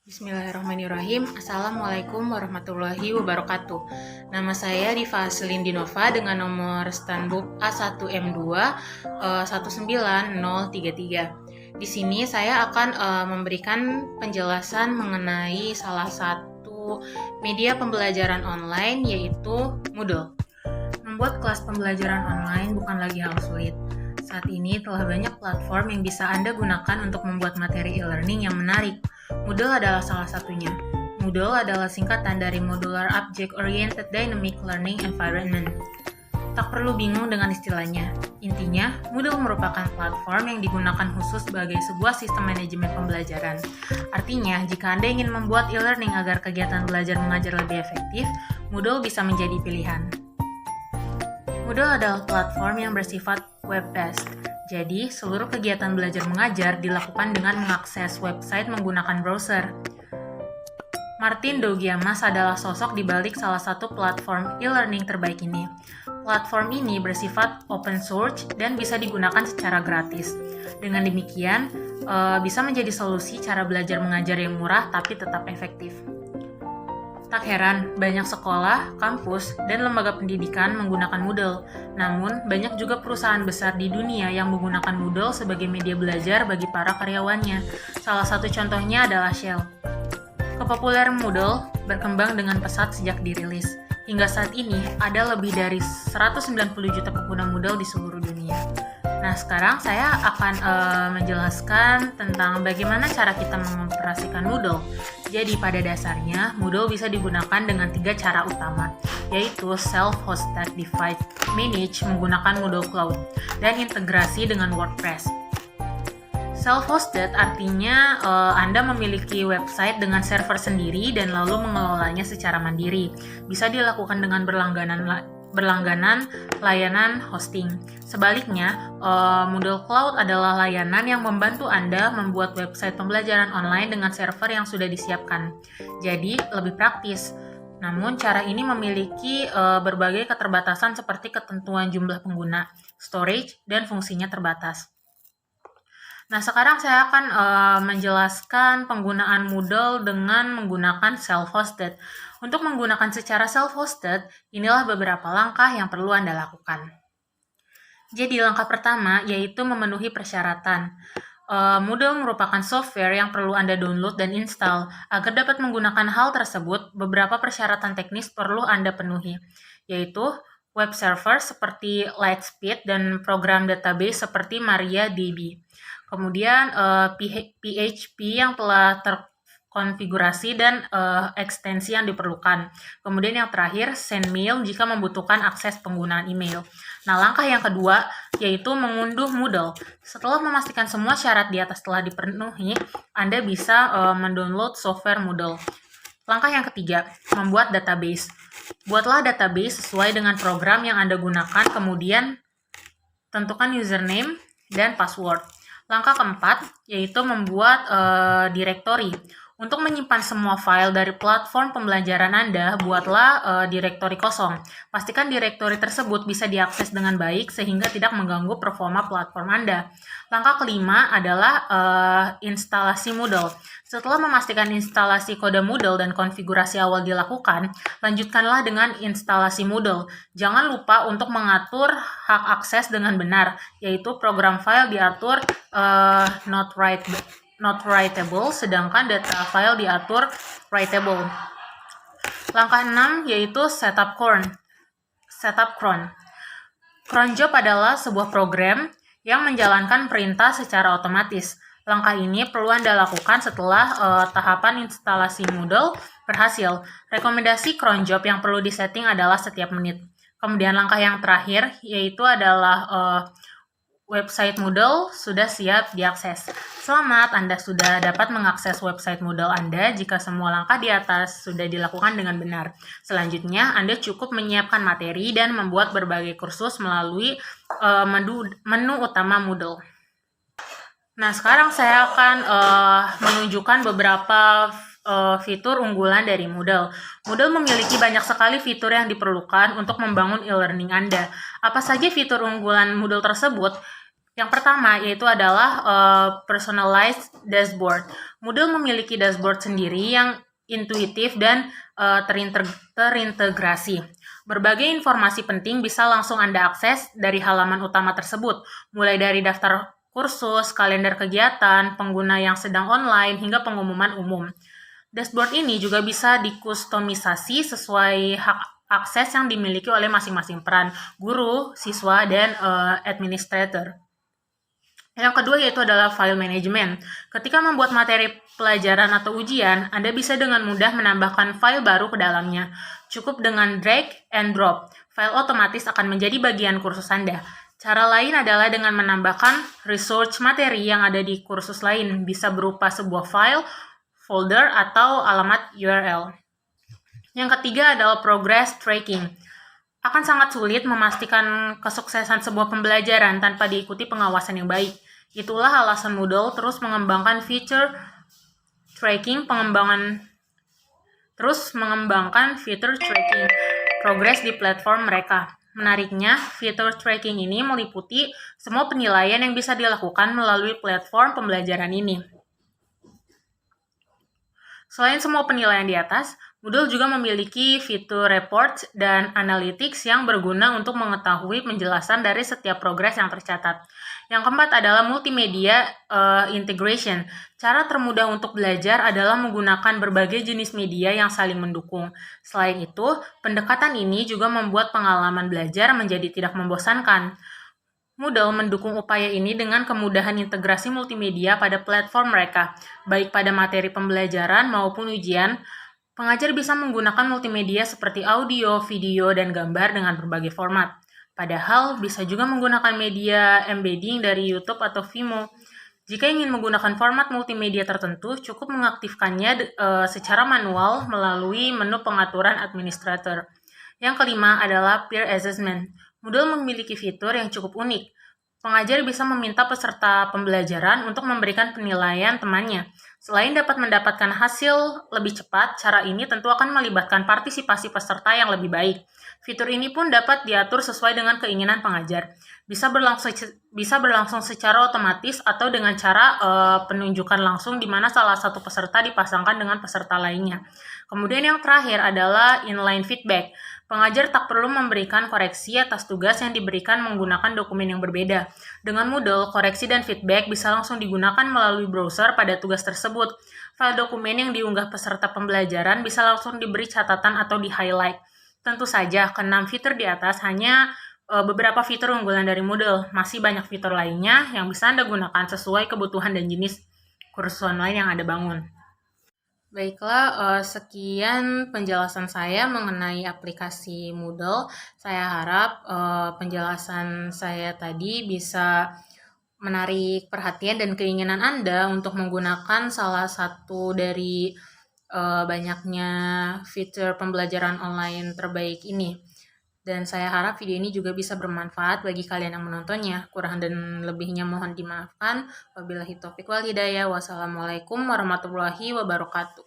Bismillahirrahmanirrahim. Assalamualaikum warahmatullahi wabarakatuh. Nama saya Diva Selin Dinova dengan nomor standbook A1M2 19033. Di sini saya akan memberikan penjelasan mengenai salah satu media pembelajaran online, yaitu Moodle. Membuat kelas pembelajaran online bukan lagi hal sulit. Saat ini telah banyak platform yang bisa Anda gunakan untuk membuat materi e-learning yang menarik. Moodle adalah salah satunya. Moodle adalah singkatan dari Modular Object Oriented Dynamic Learning Environment. Tak perlu bingung dengan istilahnya. Intinya, Moodle merupakan platform yang digunakan khusus sebagai sebuah sistem manajemen pembelajaran. Artinya, jika Anda ingin membuat e-learning agar kegiatan belajar mengajar lebih efektif, Moodle bisa menjadi pilihan. Moodle adalah platform yang bersifat web-based. Jadi, seluruh kegiatan belajar mengajar dilakukan dengan mengakses website menggunakan browser. Martin Dougiamas adalah sosok di balik salah satu platform e-learning terbaik ini. Platform ini bersifat open source dan bisa digunakan secara gratis. Dengan demikian, bisa menjadi solusi cara belajar mengajar yang murah tapi tetap efektif. Tak heran, banyak sekolah, kampus, dan lembaga pendidikan menggunakan Moodle. Namun, banyak juga perusahaan besar di dunia yang menggunakan Moodle sebagai media belajar bagi para karyawannya. Salah satu contohnya adalah Shell. Kepopuleran Moodle berkembang dengan pesat sejak dirilis. Hingga saat ini, ada lebih dari 190 juta pengguna Moodle di seluruh dunia. Nah, sekarang saya akan menjelaskan tentang bagaimana cara kita mengoperasikan Moodle. Jadi, pada dasarnya, Moodle bisa digunakan dengan 3 cara utama, yaitu self-hosted device manage menggunakan Moodle Cloud, dan integrasi dengan WordPress. Self-hosted artinya Anda memiliki website dengan server sendiri dan lalu mengelolanya secara mandiri. Bisa dilakukan dengan berlangganan layanan hosting. Sebaliknya, Moodle Cloud adalah layanan yang membantu Anda membuat website pembelajaran online dengan server yang sudah disiapkan. Jadi, lebih praktis. Namun, cara ini memiliki berbagai keterbatasan seperti ketentuan jumlah pengguna, storage, dan fungsinya terbatas. Nah, sekarang saya akan menjelaskan penggunaan Moodle dengan menggunakan self-hosted. Untuk menggunakan secara self-hosted, inilah beberapa langkah yang perlu Anda lakukan. Jadi, langkah pertama yaitu memenuhi persyaratan. Moodle merupakan software yang perlu Anda download dan install. Agar dapat menggunakan hal tersebut, beberapa persyaratan teknis perlu Anda penuhi, yaitu web server seperti Lightspeed dan program database seperti MariaDB. Kemudian PHP yang telah terkonfigurasi dan ekstensi yang diperlukan. Kemudian yang terakhir, send mail jika membutuhkan akses penggunaan email. Nah, langkah yang kedua yaitu mengunduh Moodle. Setelah memastikan semua syarat di atas telah dipenuhi, Anda bisa mendownload software Moodle. Langkah yang ketiga, membuat database. Buatlah database sesuai dengan program yang Anda gunakan, kemudian tentukan username dan password. Langkah keempat, yaitu membuat directory. Untuk menyimpan semua file dari platform pembelajaran Anda, buatlah directory kosong. Pastikan directory tersebut bisa diakses dengan baik sehingga tidak mengganggu performa platform Anda. Langkah kelima adalah instalasi Moodle. Setelah memastikan instalasi kode Moodle dan konfigurasi awal dilakukan, lanjutkanlah dengan instalasi Moodle. Jangan lupa untuk mengatur hak akses dengan benar, yaitu program file diatur not writable, sedangkan data file diatur writable. Langkah 6 yaitu setup cron. Cron job adalah sebuah program yang menjalankan perintah secara otomatis. Langkah ini perlu Anda lakukan setelah tahapan instalasi Moodle berhasil. Rekomendasi cron job yang perlu disetting adalah setiap menit. Kemudian langkah yang terakhir yaitu adalah website Moodle sudah siap diakses. Selamat, Anda sudah dapat mengakses website Moodle Anda jika semua langkah di atas sudah dilakukan dengan benar. Selanjutnya, Anda cukup menyiapkan materi dan membuat berbagai kursus melalui menu utama Moodle. Nah, sekarang saya akan menunjukkan beberapa fitur unggulan dari Moodle. Moodle memiliki banyak sekali fitur yang diperlukan untuk membangun e-learning Anda. Apa saja fitur unggulan Moodle tersebut? Yang pertama yaitu adalah personalized dashboard. Moodle memiliki dashboard sendiri yang intuitif dan terintegrasi. Berbagai informasi penting bisa langsung Anda akses dari halaman utama tersebut, mulai dari daftar kursus, kalender kegiatan, pengguna yang sedang online, hingga pengumuman umum. Dashboard ini juga bisa dikustomisasi sesuai hak akses yang dimiliki oleh masing-masing peran, guru, siswa, dan administrator. Yang kedua yaitu adalah file management. Ketika membuat materi pelajaran atau ujian, Anda bisa dengan mudah menambahkan file baru ke dalamnya. Cukup dengan drag and drop. File otomatis akan menjadi bagian kursus Anda. Cara lain adalah dengan menambahkan resource materi yang ada di kursus lain, bisa berupa sebuah file, folder, atau alamat URL. Yang ketiga adalah progress tracking. Akan sangat sulit memastikan kesuksesan sebuah pembelajaran tanpa diikuti pengawasan yang baik. Itulah alasan Moodle terus mengembangkan fitur tracking, fitur tracking progres di platform mereka. Menariknya, fitur tracking ini meliputi semua penilaian yang bisa dilakukan melalui platform pembelajaran ini. Selain semua penilaian di atas, Moodle juga memiliki fitur reports dan analytics yang berguna untuk mengetahui penjelasan dari setiap progres yang tercatat. Yang keempat adalah multimedia integration. Cara termudah untuk belajar adalah menggunakan berbagai jenis media yang saling mendukung. Selain itu, pendekatan ini juga membuat pengalaman belajar menjadi tidak membosankan. Moodle mendukung upaya ini dengan kemudahan integrasi multimedia pada platform mereka, baik pada materi pembelajaran maupun ujian. Pengajar bisa menggunakan multimedia seperti audio, video, dan gambar dengan berbagai format. Padahal bisa juga menggunakan media embedding dari YouTube atau Vimeo. Jika ingin menggunakan format multimedia tertentu, cukup mengaktifkannya secara manual melalui menu pengaturan administrator. Yang kelima adalah peer assessment. Moodle memiliki fitur yang cukup unik. Pengajar bisa meminta peserta pembelajaran untuk memberikan penilaian temannya. Selain dapat mendapatkan hasil lebih cepat, cara ini tentu akan melibatkan partisipasi peserta yang lebih baik. Fitur ini pun dapat diatur sesuai dengan keinginan pengajar. Bisa berlangsung secara otomatis atau dengan cara penunjukan langsung di mana salah satu peserta dipasangkan dengan peserta lainnya. Kemudian yang terakhir adalah inline feedback. Pengajar tak perlu memberikan koreksi atas tugas yang diberikan menggunakan dokumen yang berbeda. Dengan Moodle, koreksi dan feedback bisa langsung digunakan melalui browser pada tugas tersebut. File dokumen yang diunggah peserta pembelajaran bisa langsung diberi catatan atau di-highlight. Tentu saja, ke-6 fitur di atas hanya beberapa fitur unggulan dari Moodle. Masih banyak fitur lainnya yang bisa Anda gunakan sesuai kebutuhan dan jenis kursus online yang Anda bangun. Baiklah, sekian penjelasan saya mengenai aplikasi Moodle. Saya harap penjelasan saya tadi bisa menarik perhatian dan keinginan Anda untuk menggunakan salah satu dari banyaknya fitur pembelajaran online terbaik ini. Dan saya harap video ini juga bisa bermanfaat bagi kalian yang menontonnya. Kurang dan lebihnya mohon dimaafkan. Wabillahi taufiq wal hidayah. Wassalamualaikum warahmatullahi wabarakatuh.